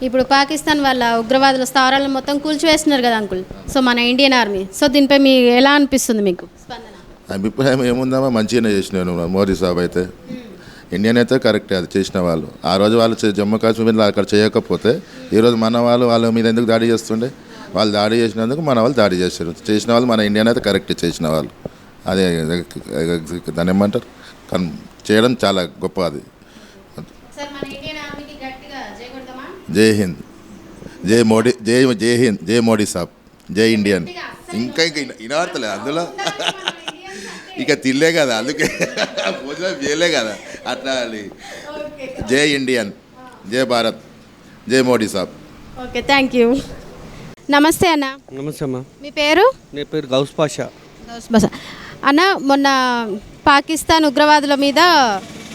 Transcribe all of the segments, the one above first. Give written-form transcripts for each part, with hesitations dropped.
ఇప్పుడు పాకిస్తాన్ వాళ్ళ ఉగ్రవాదుల స్థావరాలను మొత్తం కూల్చివేస్తున్నారు కదా అంకుల్. సో మన ఇండియన్ ఆర్మీ, సో దీనిపై మీ ఎలా అనిపిస్తుంది మీకు స్పందన? అభిప్రాయం ఏముందమ్మా, మంచిగానే చేసినాను మోదీ సాబ్ అయితే. ఇండియన్ అయితే కరెక్టే అది చేసిన వాళ్ళు. ఆ రోజు వాళ్ళు జమ్మూ కాశ్మీర్లో అక్కడ చేయకపోతే ఈరోజు మన వాళ్ళు వాళ్ళ మీద ఎందుకు దాడి చేస్తుండే? వాళ్ళు దాడి చేసినందుకు మన వాళ్ళు దాడి చేశారు. చేసిన వాళ్ళు మన ఇండియన్ అయితే కరెక్ట్ చేసిన వాళ్ళు. అదే దాన్ని ఏమంటారు, చేయడం చాలా గొప్ప. అది జై హింద్, జై మోడీ, జై హింద్, జై మోడీ సాబ్, జై ఇండియన్. ఇంకా వినవాడతలే అందులో ఇక తిల్లే కదా, అందుకే భోజనం చేయలే కదా అట్లా. జై ఇండియన్, జై భారత్, జై Modi saab. Okay, thank you. నమస్తే అన్న. నమస్తే అమ్మా. మీ పేరు? నా పేరు గౌస్ పాషా. అన్న, మొన్న పాకిస్తాన్ ఉగ్రవాదుల మీద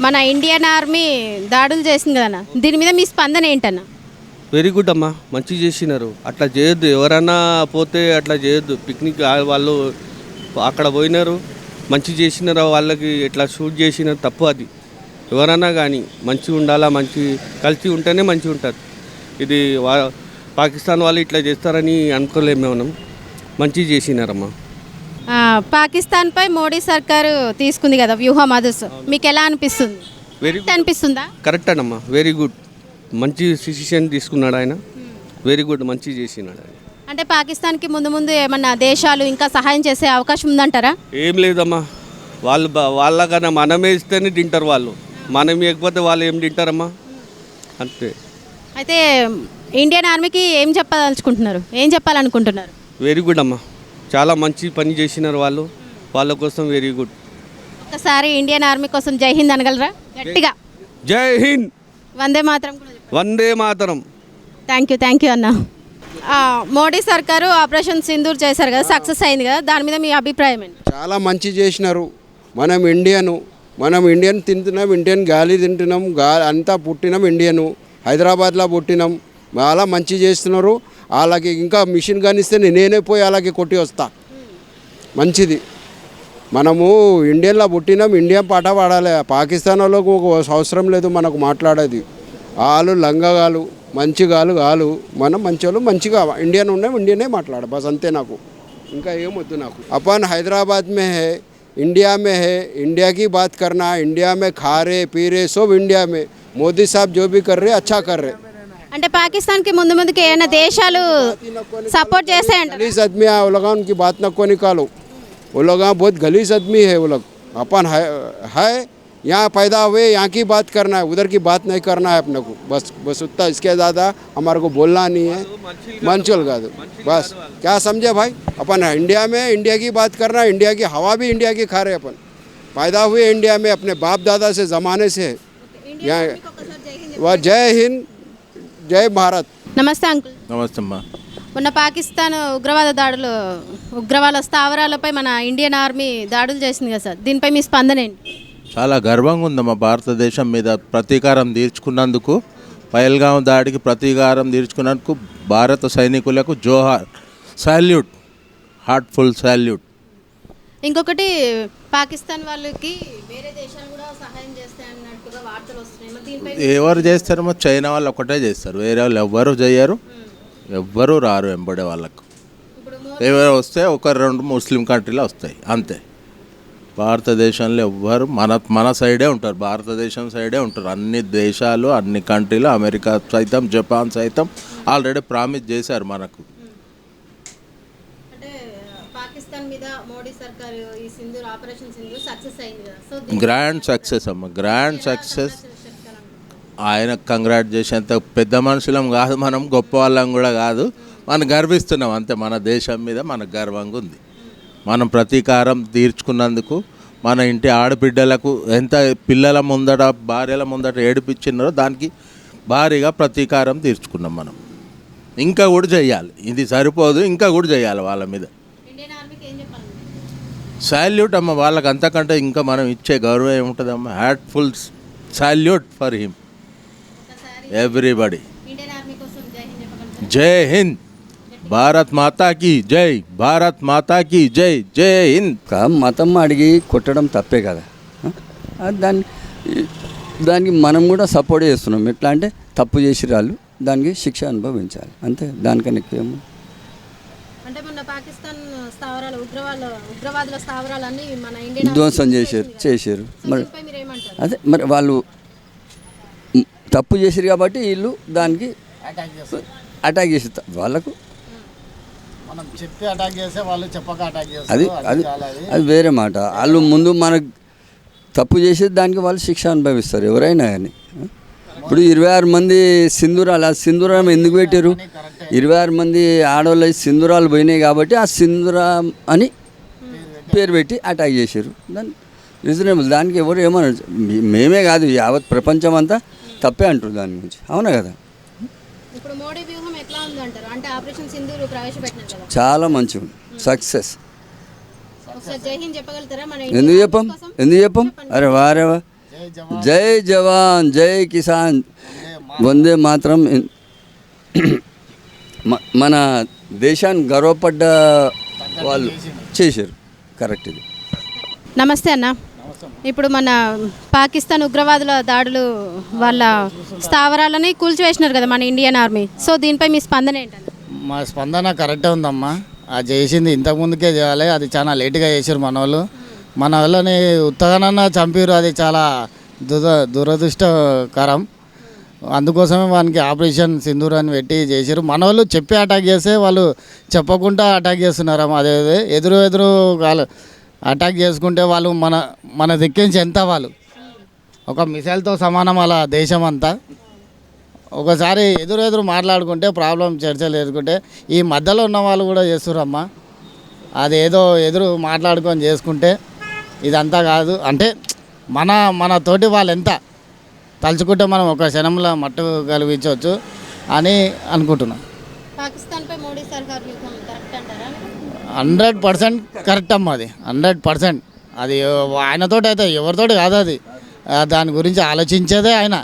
మన ఇండియన్ ఆర్మీ దాడులు చేసింది కదన్న, దీని మీద మీ స్పందన ఏంటన్న? వెరీ గుడ్ అమ్మా, మంచి చేసినారు. అట్లా చేయొద్దు, ఎవరన్నా పోతే అట్లా చేయొద్దు. పిక్నిక్ వాళ్ళు అక్కడ పోయినారు, మంచి చేసినారు. వాళ్ళకి ఇట్లా షూట్ చేసినారు, తప్పు అది. ఎవరన్నా కానీ మంచిగా ఉండాలా, మంచి కలిసి ఉంటేనే మంచిగా ఉంటుంది. ఇది పాకిస్తాన్ వాళ్ళు ఇట్లా చేస్తారని అనుకోలేము మనం. మంచి చేసినారమ్మా. పాకిస్తాన్పై మోడీ సర్కారు తీసుకుంది కదా వ్యూహం, అదుసు మీకు ఎలా అనిపిస్తుంది? వెరీ గుడ్ అనిపిస్తుందా? కరెక్ట్ అన్నమ్మా, వెరీ గుడ్. మంచి డిసిషన్ తీసుకున్నాడు ఆయన. వెరీ గుడ్, మంచి చేసినాడు ఆయన. అంటే పాకిస్తాన్కి ముందు ముందు ఏమన్నా దేశాలు ఇంకా సహాయం చేసే అవకాశం ఉందంటారా? ఏం లేదమ్మా, వాళ్ళకన్నా మనమే ఇస్తేనే తింటారు వాళ్ళు. మనం ఇవ్వకపోతే వాళ్ళు ఏం తింటారమ్మా, అంతే. అయితే ఇండియన్ ఆర్మీకి ఏం చెప్పదలుచుకుంటున్నారు, ఏం చెప్పాలనుకుంటున్నారు? వెరీ గుడ్ అమ్మా, చాలా మంచి పని చేసినారు వాళ్ళు. వాళ్ళ కోసం వెరీ గుడ్. ఒకసారి ఇండియన్ ఆర్మీ కోసం జై హింద్ అనగలరా గట్టిగా? జై హింద్, వందే మాతరం. వందే మాతరం. థ్యాంక్ యూ అన్న. మోడీ సర్కారు ఆపరేషన్ సింధూర్ చేశారు కదా, సక్సెస్ అయింది కదా, దాని మీద మీ అభిప్రాయం ఏంటి? చాలా మంచి చేసినారు. మనం ఇండియన్ తింటున్నాం, ఇండియన్ గాలి తింటున్నాం, అంతా పుట్టినాం ఇండియను, హైదరాబాద్లో పుట్టినాం. చాలా మంచి చేస్తున్నారు. వాళ్ళకి ఇంకా మిషన్ కానిస్తే నేనే పోయి వాళ్ళకి కొట్టి వస్తా. మంచిది. మనము ఇండియన్లో పుట్టినాం, ఇండియన్ పాట పాడాలి. పాకిస్తాన్ వాళ్ళకు అవసరం లేదు మనకు మాట్లాడేది. వాళ్ళు లంగగాలు, మంచిగాలు గాలు. మనం మంచి వాళ్ళు మంచిగా ఇండియన్ ఉన్నాం, ఇండియనే మాట్లాడ బస్, అంతే. నాకు ఇంకా ఏమొద్దు నాకు. अपन हैदराबाद में है, इंडिया में है, इंडिया की बात करना, इंडिया में खा रहे पी रहे सब इंडिया में. मोदी साहब जो भी कर रहे अच्छा कर रहे. అంటే పాకిస్తాన్కి ముందుకి ఏమైనా దేశాలు సపోర్ట్ చేస్తాయంట? गलीस आदमी है वो लोग, उनकी बात न को निकालो. वो लोग बहुत गलीस आदमी है वो लोग. अपन है यहाँ पैदा हुए, यहाँ की बात करना है, उधर की बात नहीं करना है अपने को. बस उतना, इसके ज़्यादा हमारे को बोलना नहीं है. मंचल का बस, क्या समझे भाई? अपन इंडिया में इंडिया की बात करना, इंडिया की हवा भी इंडिया की खा रहे. अपन पैदा हुए इंडिया में, अपने बाप दादा से ज़माने से यहाँ. वह जय हिंद, జై భారత్. నమస్తే అంకుల్. నమస్తే అమ్మా. మొన్న పాకిస్తాన్ ఉగ్రవాద స్థావరాలపై మన ఇండియన్ ఆర్మీ దాడులు చేసింది కదా సార్, దీనిపై మీ స్పందన ఏంటి? చాలా గర్వంగా ఉందమ్మా భారతదేశం మీద. ప్రతీకారం తీర్చుకున్నందుకు, పహల్గాం దాడికి ప్రతీకారం తీర్చుకున్నందుకు భారత సైనికులకు జోహార్, సాల్యూట్, హార్ట్ఫుల్ సాల్యూట్. ఇంకొకటి, పాకిస్తాన్ వాళ్ళకి వేరే దేశాలు కూడా సహాయం చేస్తాయన్నట్టుగా వార్తలు వస్తున్నాయి. ఎవరు చేస్తారో చైనా వాళ్ళు ఒకటే చేస్తారు, వేరే వాళ్ళు ఎవ్వరు చేయరు, ఎవ్వరు రారు వెంబడే వాళ్ళకు. ఎవరు వస్తే ఒక రెండు ముస్లిం కంట్రీలో వస్తాయి అంతే. భారతదేశంలో ఎవ్వరు మన సైడే ఉంటారు, భారతదేశం సైడే ఉంటారు. అన్ని దేశాలు, అన్ని కంట్రీలు, అమెరికా సైతం, జపాన్ సైతం ఆల్రెడీ ప్రామిస్ చేశారు మనకు. గ్రాండ్ సక్సెస్ అమ్మ, గ్రాండ్ సక్సెస్. ఆయన కంగ్రాట్ చేసేంత పెద్ద మనుషులం కాదు మనం, గొప్ప వాళ్ళం కూడా కాదు. మనం గర్విస్తున్నాం అంతే. మన దేశం మీద మనకు గర్వంగా ఉంది. మనం ప్రతీకారం తీర్చుకున్నందుకు మన ఇంటి ఆడబిడ్డలకు ఎంత పిల్లల ముందట, భార్యల ముందట ఏడిపించినారో దానికి భారీగా ప్రతీకారం తీర్చుకున్నాం మనం. ఇంకా కూడా చేయాలి, ఇది సరిపోదు, ఇంకా కూడా చేయాలి వాళ్ళ మీద. సాల్యూట్ అమ్మ, వాళ్ళకి అంతకంటే ఇంకా మనం ఇచ్చే గౌరవం ఏముంటుందమ్మ. Heartful salute for him everybody. జై హింద్, భారత్ మాతాకి జై, భారత్ మాతాకి జై, జై హింద్. మతం అడిగి కొట్టడం తప్పే కదా, దానికి మనం కూడా సపోర్ట్ చేస్తున్నాం. ఎట్లా అంటే తప్పు చేసి వాళ్ళు దానికి శిక్ష అనుభవించాలి అంతే, దానికన్నా ఎక్కువేమో. అంటే మొన్న పాకిస్తాన్ స్థావరాలు ఉగ్రవాదుల స్థావరాలన్నీ మన ఇండియన్ ధ్వంసం చేశారు మరి. దీనిపై మీరు ఏమంటారు? అదే మరి వాళ్ళు తప్పు చేశారు కాబట్టి వీళ్ళు దానికి అటాక్ చేసి వాళ్ళకు మనం చెప్పి అటాక్ చేస్తే వాళ్ళు చెప్పక అటాక్ అది అది అది వేరే మాట. వాళ్ళు ముందు మనకు తప్పు చేసేది దానికి వాళ్ళు శిక్ష అనుభవిస్తారు ఎవరైనా కానీ. ఇప్పుడు 26 మంది సింధూరాలు, ఆ సింధూరం ఎందుకు పెట్టారు? 26 మంది ఆడవాళ్ళు సింధూరాలు పోయినాయి కాబట్టి ఆ సింధూరం అని పేరు పెట్టి అటాక్ చేశారు. దాన్ని రీజనబుల్, దానికి ఎవరు ఏమన్నారు? మేమే కాదు, యావత్ ప్రపంచం అంతా తప్పే అంటారు దాని గురించి. అవునా కదా? ఇప్పుడు మోడీ వ్యూహం ఎట్లా ఉందంటారు? అంటే ఆపరేషన్ సింధూర్ ప్రవేశపెట్టినారు కదా, చాలా మంచిగా సక్సెస్. ఒకసారి జై హింద్ చెప్పగలుగుతారా? మన ఎందుకు చెప్పం? అరే వారేవా, జై జవాన్ జై కిసాన్ వందే మాత్రం. మన దేశాన్ని గర్వపడ్డ వాళ్ళు చేశారు. కరెక్ట్ ఇది. నమస్తే అన్న. ఇప్పుడు మన పాకిస్తాన్ ఉగ్రవాదుల దాడులు వాళ్ళ స్థావరాలని కూల్చివేసినారు కదా మన ఇండియన్ ఆర్మీ. సో దీనిపై మీ స్పందన ఏంటన్న? మా స్పందన కరెక్టే ఉందమ్మా. అది చేసింది ఇంతకుముందుకే చేయాలి, అది చాలా లేట్గా చేసారు మన వాళ్ళు. మన వాళ్ళని ఉత్తగానన్నా చంపారు, అది చాలా దురదృష్టకరం. అందుకోసమే వానికి ఆపరేషన్ సింధూర్ అని పెట్టి చేశారు. మన వాళ్ళు చెప్పి అటాక్ చేస్తే వాళ్ళు చెప్పకుండా అటాక్ చేస్తున్నారమ్మా. అదే ఎదురు అటాక్ చేసుకుంటే వాళ్ళు మన దిక్కించి ఎంత వాళ్ళు ఒక మిసైల్తో సమానం అలా దేశం అంతా. ఒకసారి ఎదురు మాట్లాడుకుంటే ప్రాబ్లం చర్చలు ఎదుర్కొంటే ఈ మధ్యలో ఉన్న వాళ్ళు కూడా చేస్తురమ్మా. అదేదో ఎదురు మాట్లాడుకొని చేసుకుంటే ఇదంతా కాదు. అంటే మన తోటి వాళ్ళు ఎంత తలుచుకుంటే మనం ఒక క్షణంలో మట్టు కలిగించవచ్చు అని అనుకుంటున్నాం. పాకిస్తాన్పై మోడీ సర్కార్ వ్యూహం కరెక్ట్ అంటారా? 100% కరెక్ట్ అమ్మా. అది 100%. అది ఆయనతోటి అయితే ఎవరితోటి కాదు. అది దాని గురించి ఆలోచించేదే ఆయన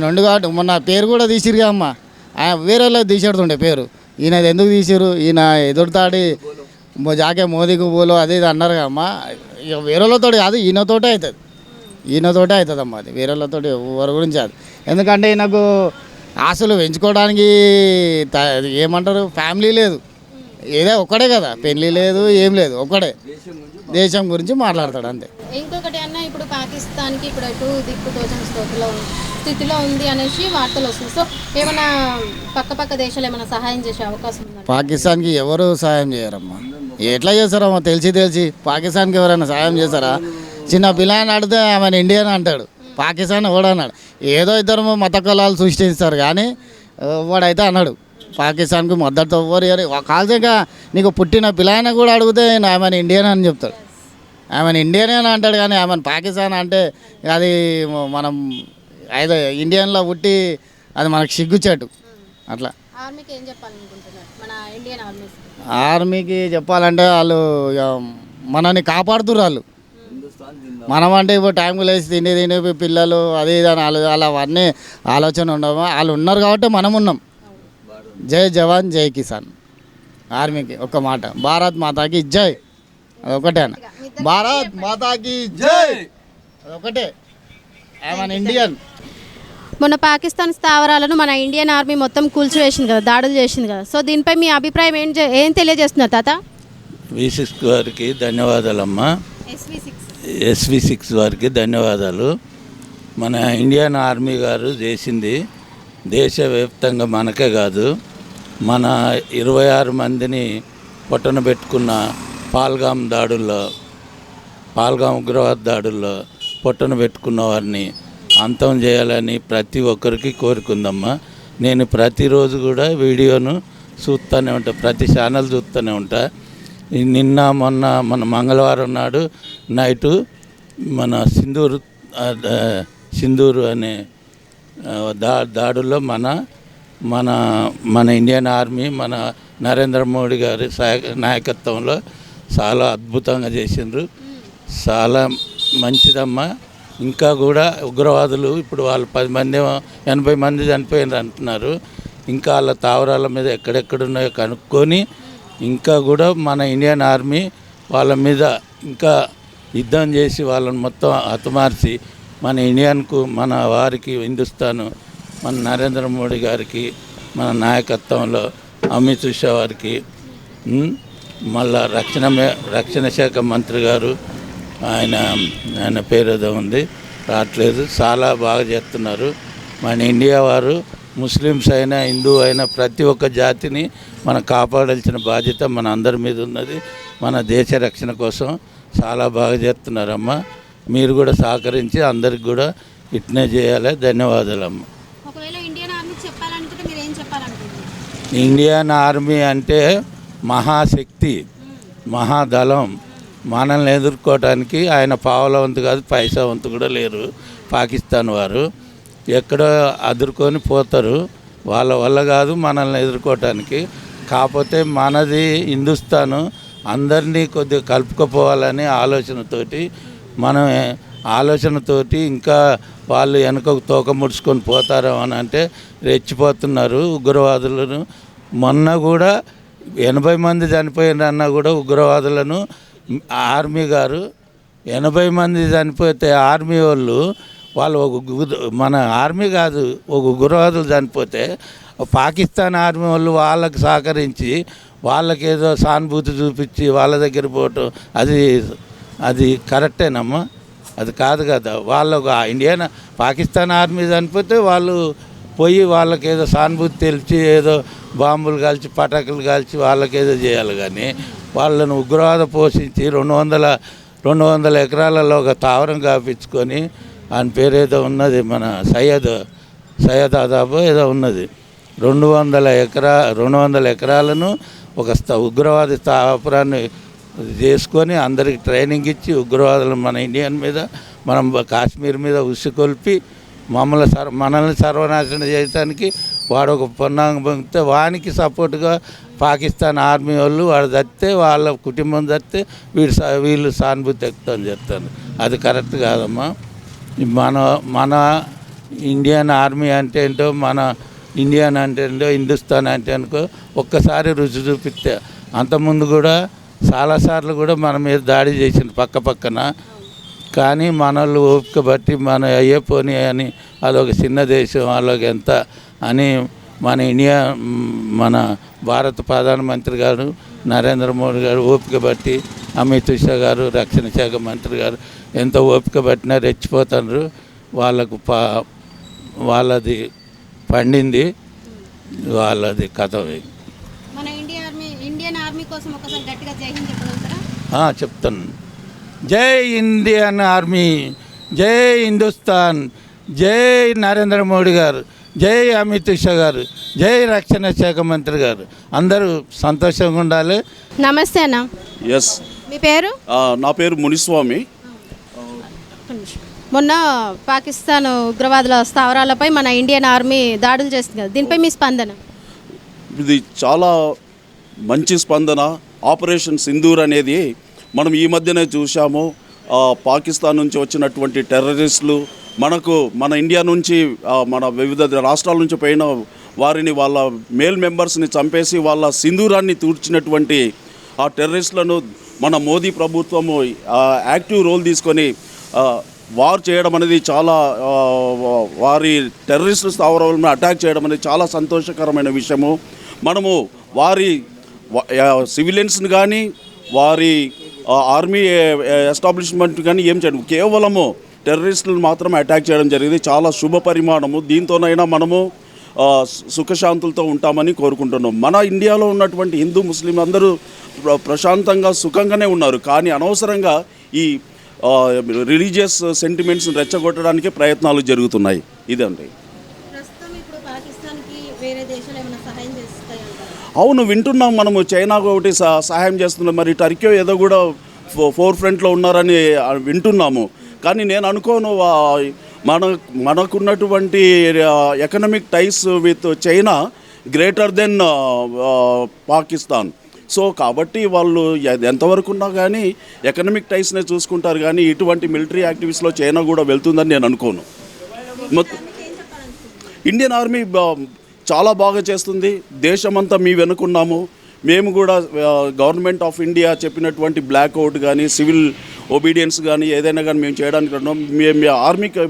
ఉండు కాబట్టి. మొన్న పేరు కూడా తీసిరుగా అమ్మ, వేరే వాళ్ళకి తీసేడుతుండే పేరు. ఈయన ఎందుకు తీసిరు? ఈయన ఎదురుతాడి జాకే మోదీకి పోలో అది ఇది అన్నారు అమ్మ. ఇక వేరే వాళ్ళతో కాదు, ఈయనతోటే అవుతుంది అమ్మ. అది వేరే వాళ్ళతో ఎవరి గురించి అది. ఎందుకంటే ఈయనకు ఆశలు పెంచుకోవడానికి ఏమంటారు, ఫ్యామిలీ లేదు, ఏదో ఒక్కడే కదా, పెళ్ళి లేదు, ఏం లేదు, ఒక్కడే దేశం గురించి మాట్లాడతాడు అంతే. ఇంకొకటి అన్న, ఇప్పుడు పాకిస్తాన్కి ఇప్పుడు ఎటు దిక్కు తోచని స్థితిలో ఉంది అనేసి వార్తలు వస్తుంది. సో ఏమైనా పక్క దేశాలు ఏమైనా సహాయం చేసే అవకాశం ఉందా? పాకిస్తాన్కి ఎవరు సహాయం చేయరమ్మా. ఎట్లా చేస్తారమ్మా? తెలిసి పాకిస్తాన్కి ఎవరైనా సహాయం చేస్తారా? చిన్న పిల్లని అడితే ఆమెను ఇండియన్ అంటాడు, పాకిస్తాన్ ఎవడు అన్నాడు. ఏదో ఇద్దరు మత కులాలు సృష్టిస్తారు కానీ వాడైతే అన్నాడు పాకిస్తాన్కి మద్దతు ఎవరు కాల్సాక నీకు పుట్టిన పిల్లని కూడా అడిగితే ఆమెను ఇండియన్ అని చెప్తాడు. ఆమెను ఇండియన్ అని అంటాడు కానీ ఆమెను పాకిస్తాన్ అంటే అది మనం అయితే ఇండియన్లో పుట్టి అది మనకు సిగ్గుచేటు. అట్లా ఆర్మీకి ఏం చెప్పాలనుకుంటున్నారు? మన ఇండియన్ ఆర్మీకి చెప్పాలంటే వాళ్ళు మనల్ని కాపాడుతున్నారు. వాళ్ళు మనం అంటే ఇప్పుడు టైంకి లేచి తిండి పిల్లలు అది ఇది అని అలా అవన్నీ ఆలోచన ఉండవు. వాళ్ళు ఉన్నారు కాబట్టి మనం ఉన్నాం. జై జవాన్ జై కిసాన్. ఆర్మీకి ఒక మాట, భారత్ మాతాకి జై. అదొకటే అన్న, భారత్ మాతాకి జై, అదొకటే. I'm Indian. మొన్న పాకిస్తాన్ స్థావరాలను మన ఇండియన్ ఆర్మీ మొత్తం కూల్చివేసింది కదా, దాడులు చేసింది కదా. సో దీనిపై మీ అభిప్రాయం ఏం తెలియజేస్తున్నారు తాత? V6 వారికి ధన్యవాదాలమ్మా. SV6 వారికి ధన్యవాదాలు. మన ఇండియన్ ఆర్మీ గారు చేసింది దేశవ్యాప్తంగా మనకే కాదు, మన 26 మందిని పొట్టన పెట్టుకున్న పాల్గామ్ ఉగ్రవాద దాడుల్లో పొట్టన పెట్టుకున్న వారిని అంతం చేయాలని ప్రతి ఒక్కరికి కోరుకుందమ్మా. నేను ప్రతిరోజు కూడా వీడియోను చూస్తూనే ఉంటా, ప్రతి ఛానల్ చూస్తూనే ఉంటా. నిన్న మన మంగళవారం నాడు నైటు మన సింధూరు అనే దాడుల్లో మన ఇండియన్ ఆర్మీ మన నరేంద్ర మోడీ గారి నాయకత్వంలో చాలా అద్భుతంగా చేసిండ్రు. చాలా మంచిదమ్మా. ఇంకా కూడా ఉగ్రవాదులు ఇప్పుడు వాళ్ళు 10 మంది 80 మంది చనిపోయినారు అంటున్నారు. ఇంకా వాళ్ళ తావరాల మీద ఎక్కడెక్కడున్నాయో కనుక్కొని ఇంకా కూడా మన ఇండియన్ ఆర్మీ వాళ్ళ మీద ఇంకా యుద్ధం చేసి వాళ్ళని మొత్తం హతమార్చి మన ఇండియన్కు మన వారికి హిందుస్థాన్ మన నరేంద్ర మోడీ గారికి, మన నాయకత్వంలో అమిత్ షా వారికి, మళ్ళా రక్షణ శాఖ మంత్రి గారు, ఆయన పేరు ఏదో ఉంది రావట్లేదు, చాలా బాగా చేస్తున్నారు. మన ఇండియా వారు ముస్లిమ్స్ అయినా హిందూ అయినా ప్రతి ఒక్క జాతిని మనం కాపాడాల్సిన బాధ్యత మన అందరి మీద ఉన్నది. మన దేశ రక్షణ కోసం చాలా బాగా చేస్తున్నారమ్మా. మీరు కూడా సహకరించి అందరికి కూడా ఇట్నే చేయాలి. ధన్యవాదాలమ్మ. ఒకవేళ ఇండియన్ ఆర్మీ చెప్పాలనుకుంటే మీరు ఏం చెప్పాలనుకుంటున్నారు? ఇండియన్ ఆర్మీ అంటే మహాశక్తి, మహాదళం. మనల్ని ఎదుర్కోవడానికి ఆయన పావుల వంతు కాదు, పైసా వంతు కూడా లేరు. పాకిస్తాన్ వారు ఎక్కడో అదుర్కొని పోతారు, వాళ్ళ వల్ల కాదు మనల్ని ఎదుర్కోవటానికి. కాకపోతే మనది హిందుస్థాను, అందరినీ కొద్దిగా కలుపుకపోవాలని ఆలోచనతోటి ఇంకా వాళ్ళు వెనక తోక ముడుచుకొని పోతారు అని అంటే రెచ్చిపోతున్నారు ఉగ్రవాదులను. మొన్న కూడా 80 మంది చనిపోయినన్నా కూడా ఉగ్రవాదులను ఆర్మీ గారు 80 మంది చనిపోతే ఆర్మీ వాళ్ళు మన ఆర్మీ కాదు, ఒక ఉగ్రవాదులు చనిపోతే పాకిస్తాన్ ఆర్మీ వాళ్ళు వాళ్ళకి సహకరించి వాళ్ళకి ఏదో సానుభూతి చూపించి వాళ్ళ దగ్గర పోవటం అది కరెక్టేనమ్మా? అది కాదు కదా. వాళ్ళకు ఇండియన్ పాకిస్తాన్ ఆర్మీ చనిపోతే వాళ్ళు పోయి వాళ్ళకి ఏదో సానుభూతి తెలిసి ఏదో బాంబులు కాల్చి పటాకులు కాల్చి వాళ్ళకి ఏదో చేయాలి. కానీ వాళ్ళను ఉగ్రవాద పోషించి 200 ఎకరాలలో ఒక తావరం కాపించుకొని, ఆయన పేరేదో ఉన్నది, మన సయ్యద్ ఆదాబు ఏదో ఉన్నది, 200 ఎకరాలను ఒక ఉగ్రవాద స్థాపురాన్ని చేసుకొని అందరికి ట్రైనింగ్ ఇచ్చి ఉగ్రవాదులు మన ఇండియన్ మీద, మనం కాశ్మీర్ మీద ఉసికొల్పి మనల్ని సర్వనాశనం చేయడానికి వాడు ఒక పొన్నాంగ పొంగితే వానికి సపోర్ట్గా పాకిస్తాన్ ఆర్మీ వాళ్ళు వాడు చస్తే వాళ్ళ కుటుంబం చస్తే వీళ్ళు సానుభూతి వ్యక్తం చేస్తారు. అది కరెక్ట్ కాదమ్మా. మన ఇండియన్ ఆర్మీ అంటే ఏంటో, మన ఇండియన్ అంటే ఏంటో, హిందుస్థాన్ అంటే అనుకో ఒక్కసారి రుచి చూపిస్తే. అంతకుముందు కూడా చాలాసార్లు కూడా మన మీద దాడి చేసింది పక్కన. కానీ మనల్ని ఓపిక బట్టి మన అయ్యే పోనీ అని అదొక చిన్న దేశం, వాళ్ళకి ఎంత అని మన భారత ప్రధానమంత్రి గారు నరేంద్ర మోడీ గారు ఓపిక బట్టి, అమిత్ షా గారు రక్షణ శాఖ మంత్రి గారు ఎంత ఓపిక పట్టినా రెచ్చిపోతున్నారు. వాళ్ళది పండింది, వాళ్ళది కథ. మన ఇండియన్ ఆర్మీ కోసం ఒకసారి గట్టిగా జై హింద్ చెప్పగలుగుతారా? చెప్తాను. జై ఇండియన్ ఆర్మీ, జై హిందుస్థాన్, జై నరేంద్ర మోడీ గారు, జై అమిత్ షా గారు, జై రక్షణ శాఖ మంత్రి గారు. అందరూ సంతోషంగా ఉండాలి. నమస్తే అన్న. ఎస్, మీ పేరు? నా పేరు మునిస్వామి. మొన్న పాకిస్తాన్ ఉగ్రవాదుల స్థావరాలపై మన ఇండియన్ ఆర్మీ దాడులు చేస్తుంది కదా, దీనిపై మీ స్పందన? ఇది చాలా మంచి స్పందన. ఆపరేషన్ సింధూర్ అనేది మనం ఈ మధ్యనే చూసాము. పాకిస్తాన్ నుంచి వచ్చినటువంటి టెర్రరిస్టులు మన ఇండియా నుంచి మన వివిధ రాష్ట్రాల నుంచి పోయిన వారిని, వాళ్ళ మేల్ మెంబర్స్ని చంపేసి వాళ్ళ సింధూరాన్ని తూర్చినటువంటి ఆ టెర్రరిస్టులను మన మోదీ ప్రభుత్వము యాక్టివ్ రోల్ తీసుకొని వార్ చేయడం అనేది చాలా, వారి టెర్రరిస్టు స్థావరాలను అటాక్ చేయడం అనేది చాలా సంతోషకరమైన విషయము. మనము వారి సివిలియన్స్ని కానీ వారి ఆర్మీ ఎస్టాబ్లిష్మెంట్ కానీ ఏం చేయడం, కేవలము టెర్రరిస్టులను మాత్రమే అటాక్ చేయడం జరిగింది. చాలా శుభ పరిమాణము. దీంతోనైనా మనము సుఖశాంతులతో ఉంటామని కోరుకుంటున్నాం. మన ఇండియాలో ఉన్నటువంటి హిందూ ముస్లిం అందరూ ప్రశాంతంగా సుఖంగానే ఉన్నారు. కానీ అనవసరంగా ఈ రిలీజియస్ సెంటిమెంట్స్ని రెచ్చగొట్టడానికి ప్రయత్నాలు జరుగుతున్నాయి. ఇదండి. అవును, వింటున్నాం. మనము చైనా ఒకటి సహాయం చేస్తున్నాం, మరి టర్కీ ఏదో కూడా ఫోర్ ఫ్రంట్లో ఉన్నారని వింటున్నాము. కానీ నేను అనుకోను, మనకున్నటువంటి economic ties with China greater than Pakistan. So కాబట్టి వాళ్ళు ఎంతవరకు ఉన్నా కానీ ఎకనామిక్ టైస్నే చూసుకుంటారు. కానీ ఇటువంటి మిలిటరీ యాక్టివిటీస్లో చైనా కూడా వెళ్తుందని నేను అనుకోను. ఇండియన్ ఆర్మీ చాలా బాగా చేస్తుంది. దేశమంతా మీ వెనుకున్నాము. మేము కూడా గవర్నమెంట్ ఆఫ్ ఇండియా చెప్పినటువంటి బ్లాక్ అవుట్ కానీ సివిల్ ఒబీడియన్స్ కానీ ఏదైనా కానీ మేము చేయడానికి ఉన్నాం. మేము ఆర్మీకి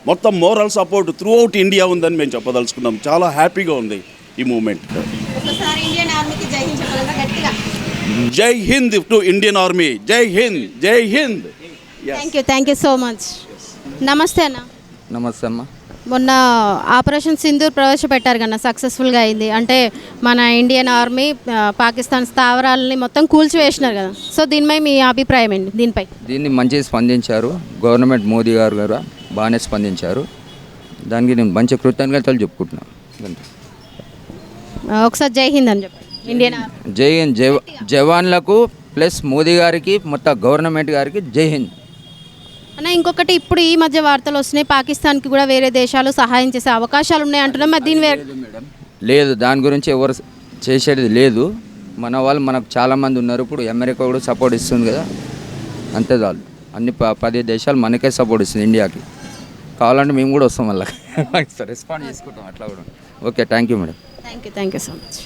మొత్తం moral support through out India ఉందని మేము చెప్పదలుచుకున్నాం. చాలా హ్యాపీగా ఉంది ఈ మూమెంట్. జై హింద్ టు ఇండియన్ ఆర్మీ. జై హింద్, జై Hind. Thank you so much. నమస్తే అన్న. నమస్తే అమ్మ. మొన్న ఆపరేషన్ సింధూర్ ప్రవేశపెట్టారు కన్నా, సక్సెస్ఫుల్గా అయింది. అంటే మన ఇండియన్ ఆర్మీ పాకిస్తాన్ స్థావరాలని మొత్తం కూల్చివేసినారు కదా. సో దీనిపై మీ అభిప్రాయం ఏంటి? దీన్ని మంచిగా స్పందించారు గవర్నమెంట్, మోదీ గారు బాగానే స్పందించారు. దానికి నేను మంచి కృతజ్ఞతలు చెప్పుకుంటున్నాను. ఒకసారి జై హింద్ అని చెప్పండి. ఇండియన్ ఆర్మీ జై హింద్. జవాన్లకు ప్లస్ మోదీ గారికి, మొత్తం గవర్నమెంట్ గారికి జై హింద్ అన్న. ఇంకొకటి, ఇప్పుడు ఈ మధ్య వార్తలు వస్తున్నాయి, పాకిస్తాన్కి కూడా వేరే దేశాలు సహాయం చేసే అవకాశాలు ఉన్నాయి అంటున్నాం. మరి దీని లేదు, దాని గురించి ఎవరు చేసేది లేదు. మన వాళ్ళు మనకు చాలామంది ఉన్నారు. ఇప్పుడు అమెరికా కూడా సపోర్ట్ ఇస్తుంది కదా, అంతే చాలు. అన్ని 10 దేశాలు మనకే సపోర్ట్ ఇస్తుంది ఇండియాకి. కావాలంటే మేము కూడా వస్తాం, మళ్ళీ రెస్పాండ్ చేసుకుంటాం అట్లా కూడా. Okay, thank you madam. Thank you so much.